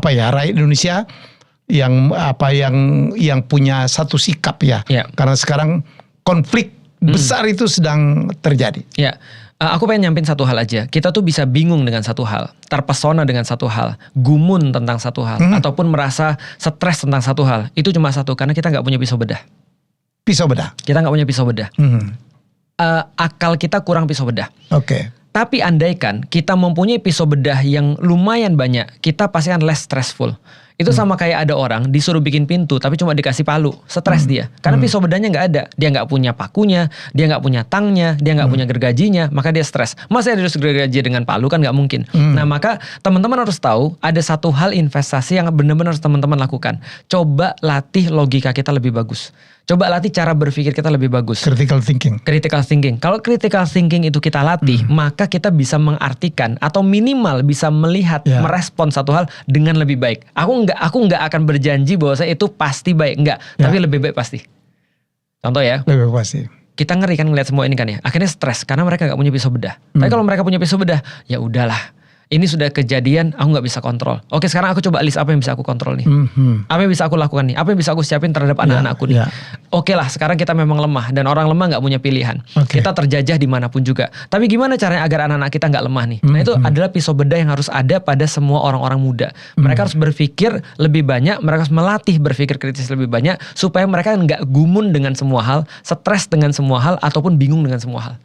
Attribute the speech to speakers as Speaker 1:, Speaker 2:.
Speaker 1: apa ya, rakyat Indonesia yang punya satu sikap ya. Karena sekarang konflik besar itu sedang terjadi.
Speaker 2: Ya. Aku pengen nyampein satu hal aja. Kita tuh bisa bingung dengan satu hal, terpesona dengan satu hal, gumun tentang satu hal, ataupun merasa stres tentang satu hal. Itu cuma satu, karena kita nggak punya pisau bedah.
Speaker 1: Pisau bedah?
Speaker 2: Kita nggak punya pisau bedah. Akal kita kurang pisau bedah.
Speaker 1: Oke.
Speaker 2: Tapi andaikan kita mempunyai pisau bedah yang lumayan banyak, kita pasti akan less stressful. Itu sama kayak ada orang disuruh bikin pintu tapi cuma dikasih palu, stres dia. Karena pisau bedahnya nggak ada, dia nggak punya pakunya, dia nggak punya tangnya, dia nggak punya gergajinya, maka dia stres. Masa dia harus gergaji dengan palu, kan nggak mungkin. Nah maka teman-teman harus tahu ada satu hal investasi yang benar-benar harus teman-teman lakukan. Coba latih logika kita lebih bagus. Coba latih cara berpikir kita lebih bagus.
Speaker 1: Critical thinking.
Speaker 2: Critical thinking. Kalau critical thinking itu kita latih, maka kita bisa mengartikan atau minimal bisa melihat, merespon satu hal dengan lebih baik. Aku nggak akan berjanji bahwa saya itu pasti baik, enggak. Tapi lebih baik pasti. Contoh ya.
Speaker 1: Lebih pasti.
Speaker 2: Kita ngeri kan ngeliat semua ini kan ya. Akhirnya stres karena mereka nggak punya pisau bedah. Tapi kalau mereka punya pisau bedah, ya udahlah. Ini sudah kejadian, aku nggak bisa kontrol. Oke, sekarang aku coba list apa yang bisa aku kontrol nih. Apa yang bisa aku lakukan nih? Apa yang bisa aku siapin terhadap anak-anakku nih? Oke lah, sekarang kita memang lemah. Dan orang lemah nggak punya pilihan. Kita terjajah dimanapun juga. Tapi gimana caranya agar anak-anak kita nggak lemah nih? Nah itu adalah pisau bedah yang harus ada pada semua orang-orang muda. Mereka harus berpikir lebih banyak. Mereka harus melatih berpikir kritis lebih banyak. Supaya mereka nggak gumun dengan semua hal, stres dengan semua hal, ataupun bingung dengan semua hal.